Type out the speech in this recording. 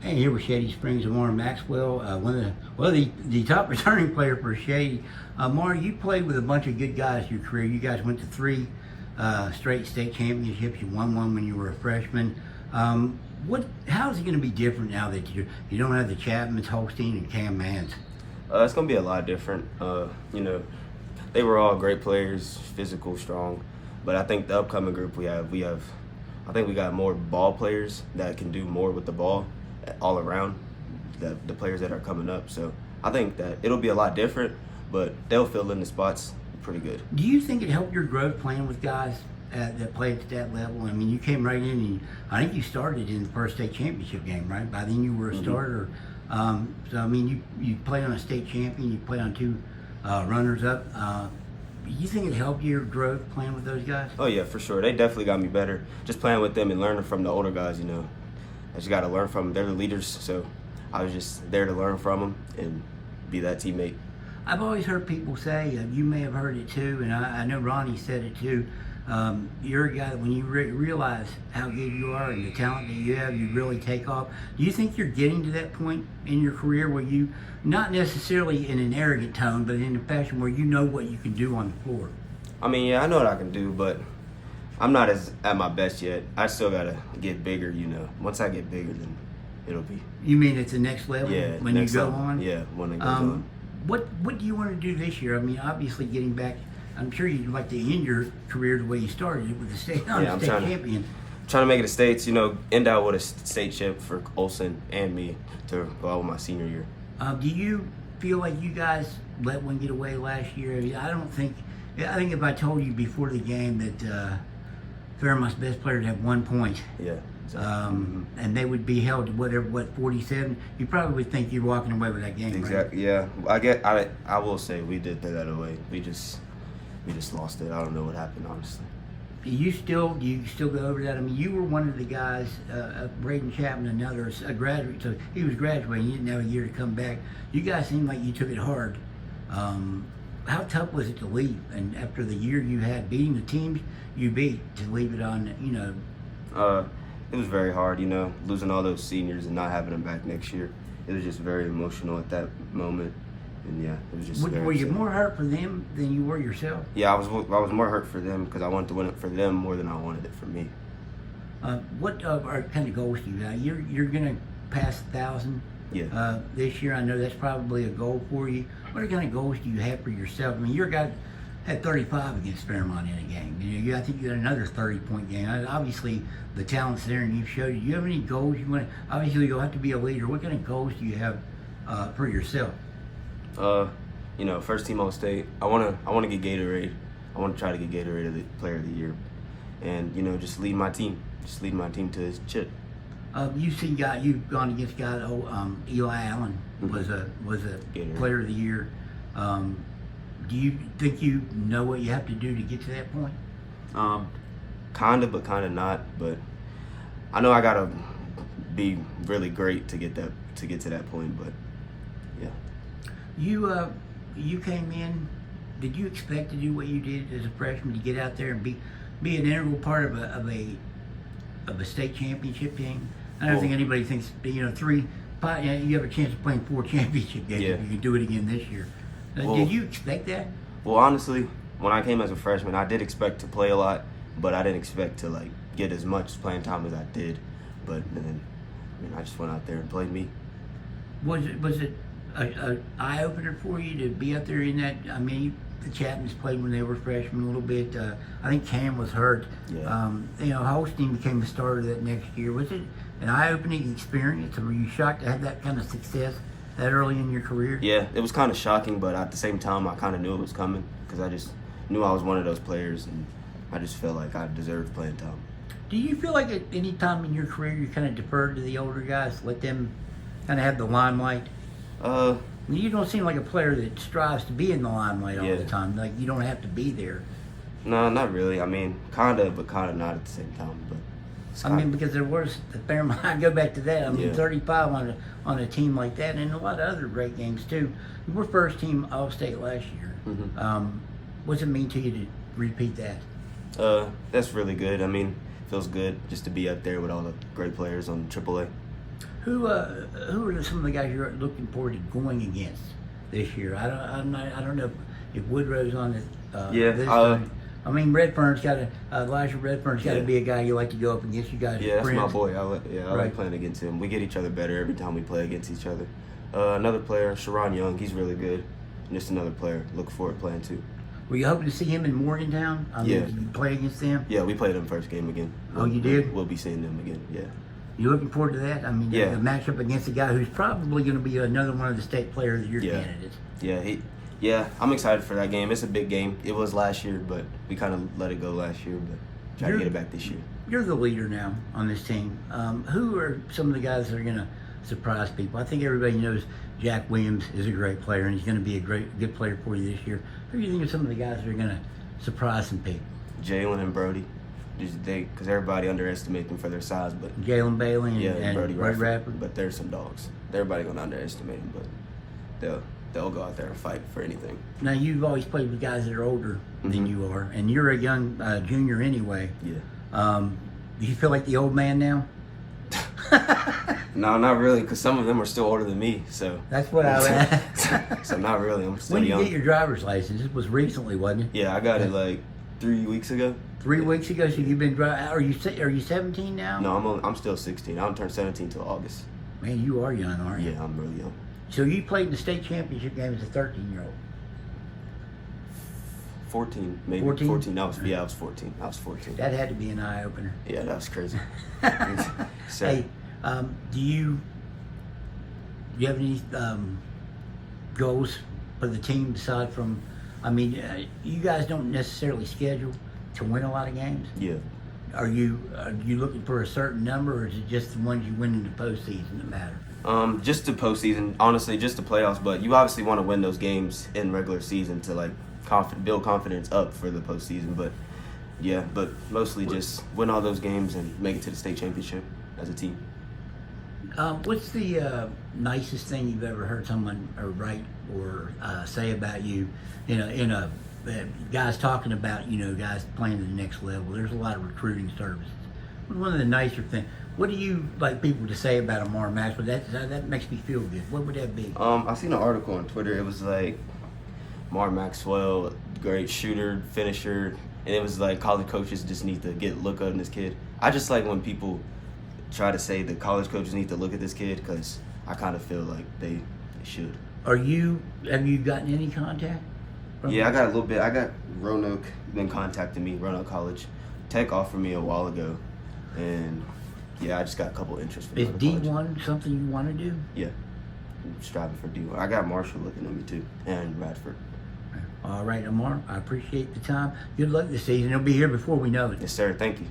Hey, here with Shady Springs, Ammar Maxwell, the top returning player for Shady. Ammar, you played with a bunch of good guys in your career. You guys went to three straight state championships. You won one when you were a freshman. How is it going to be different now that you don't have the Chapmans, Holstein, and Cam Mans? It's going to be a lot different. They were all great players, physical, strong. But I think the upcoming group I think we got more ball players that can do more with the ball all around, the players that are coming up. So I think that it'll be a lot different, but they'll fill in the spots pretty good. Do you think it helped your growth playing with guys that played at that level? I mean, you came right in, and I think you started in the first state championship game, right? By then you were a starter. So, I mean, you played on a state champion, you played on two runners-up. Do you think it helped your growth playing with those guys? Oh, yeah, for sure. They definitely got me better. Just playing with them and learning from the older guys, I just got to learn from them. They're the leaders, so I was just there to learn from them and be that teammate. I've always heard people say, you may have heard it too, and I know Ronnie said it too, you're a guy that when you realize how good you are and the talent that you have, you really take off. Do you think you're getting to that point in your career where you, not necessarily in an arrogant tone, but in a fashion where you know what you can do on the floor? I mean, yeah, I know what I can do, but I'm not at my best yet. I still got to get bigger, Once I get bigger, then it'll be. You mean it's the next level when you go level. on? Yeah, when it goes on. What do you want to do this year? I mean, obviously getting back, I'm sure you'd like to end your career the way you started it with the state champion. Trying to make it to states, end out with a state chip for Olsen and me to go out with my senior year. Do you feel like you guys let one get away last year? I think if I told you before the game that Fairmont's best players have 1 point. Yeah. And they would be held to 47. You probably would think you're walking away with that game. Exactly. Right? Yeah. I will say we did throw that away. We just lost it. I don't know what happened, honestly. Do you still go over that? I mean, you were one of the guys, Braden Chapman, a graduate, so he was graduating. He didn't have a year to come back. You guys seemed like you took it hard. How tough was it to leave? And after the year you had beating the teams you beat, to leave it on, It was very hard, losing all those seniors and not having them back next year. It was just very emotional at that moment, and yeah, it was just. Were you more hurt for them than you were yourself? Yeah, I was more hurt for them because I wanted to win it for them more than I wanted it for me. What kind of goals do you have? You're gonna pass 1,000 this year. I know that's probably a goal for you. What kind of goals do you have for yourself? I mean, your guy had 35 against Fairmont in a game. I think you got another 30-point game. Obviously, the talent's there, and you've showed it. Do you have any goals you want? Obviously, you'll have to be a leader. What kind of goals do you have for yourself? First team all state. I want to get Gatorade. I want to try to get Gatorade the Player of the Year, and just lead my team. Just lead my team to his chip. You've gone against guys. Eli Allen was a Gatorade Player of the Year. Do you think you know what you have to do to get to that point? Kinda, but kinda not. But I know I gotta be really great to get to that point. But yeah. You came in. Did you expect to do what you did as a freshman, to get out there and be an integral part of a state championship team? I don't think anybody thinks you have a chance of playing 4 championship games if you can do it again this year. Did you expect that? Well, honestly, when I came as a freshman, I did expect to play a lot, but I didn't expect to get as much playing time as I did. But then, I just went out there and played me. Was it an eye opener for you to be out there in that? I mean, the Chapmans played when they were freshmen a little bit. I think Cam was hurt. Yeah. Holstein became the starter that next year. Was it an eye-opening experience, or were you shocked to have that kind of success that early in your career? Yeah, it was kind of shocking, but at the same time, I kind of knew it was coming because I just knew I was one of those players, and I just felt like I deserved playing time. Do you feel like at any time in your career you kind of deferred to the older guys, let them kind of have the limelight? You don't seem like a player that strives to be in the limelight all the time. Like, you don't have to be there. No, not really. I mean, kind of, but kind of not at the same time. But because there was the Fairmont. I go back to that. I mean, 35 on a team like that, and a lot of other great games too. You were first team All-State last year. Mm-hmm. What's it mean to you to repeat that? That's really good. I mean, it feels good just to be up there with all the great players on AAA. Who are some of the guys you're looking forward to going against this year? I don't know if Woodrow's on it. This time. I mean, Redfern's got Elijah Redfern's got to be a guy you like to go up against. You guys, yeah, that's friends. my boy. I like playing against him. We get each other better every time we play against each other. Another player, Sharon Young, he's really good. Just another player. Looking forward to playing too. Were you hoping to see him in Morgantown? Yeah. Did you play against them? Yeah, we played them first game again. You did? We'll be seeing them again. Yeah. You looking forward to that? I mean, the matchup against a guy who's probably going to be another one of the state players of your candidates. Yeah, I'm excited for that game. It's a big game. It was last year, but we kind of let it go last year, but try to get it back this year. You're the leader now on this team. Who are some of the guys that are going to surprise people? I think everybody knows Jack Williams is a great player, and he's going to be a good player for you this year. Who do you think are some of the guys that are going to surprise some people? Jalen and Brody. Because everybody underestimates them for their size, but Jalen Bailey and Brody Radford. But there's some dogs. Everybody gonna underestimate them, but they'll go out there and fight for anything. Now you've always played with guys that are older than you are, and you're a young junior anyway. Yeah. Do you feel like the old man now? No, not really, because some of them are still older than me. So that's what I was. So not really. I'm still young. When did young. you get your driver's license? It was recently, wasn't it? Yeah, I got it like 3 weeks ago. 3 weeks ago. So you've been driving. Are you 17 now? No, I'm still 16. I don't turn 17 till August. Man, you are young, aren't you? Yeah, I'm really young. So you played in the state championship game as a 13-year-old. 14, maybe. 14? 14. I was 14. I was 14. That had to be an eye opener. Yeah, that was crazy. So, hey, do you have any goals for the team aside from? I mean, you guys don't necessarily schedule to win a lot of games. Yeah. Are you looking for a certain number, or is it just the ones you win in the postseason that matter? Just the postseason, honestly, just the playoffs. But you obviously want to win those games in regular season to like build confidence up for the postseason. But yeah, but mostly just win all those games and make it to the state championship as a team. What's the nicest thing you've ever heard someone write or say about you? In a guys talking about guys playing to the next level. There's a lot of recruiting services. One of the nicer things. What do you like people to say about Ammar Maxwell? That makes me feel good. What would that be? I seen an article on Twitter. It was like Ammar Maxwell, great shooter, finisher, and it was like college coaches just need to look up in this kid. I just like when people try to say that college coaches need to look at this kid because I kind of feel like they should. Have you gotten any contact? Yeah, I got a little bit. I got Roanoke been contacting me, Roanoke College. Tech offered me a while ago, and yeah, I just got a couple interests. Is D1 something you want to do? Yeah, I'm striving for D1. I got Marshall looking at me too, and Radford. All right, Ammar, I appreciate the time. Good luck this season. It'll be here before we know it. Yes, sir. Thank you.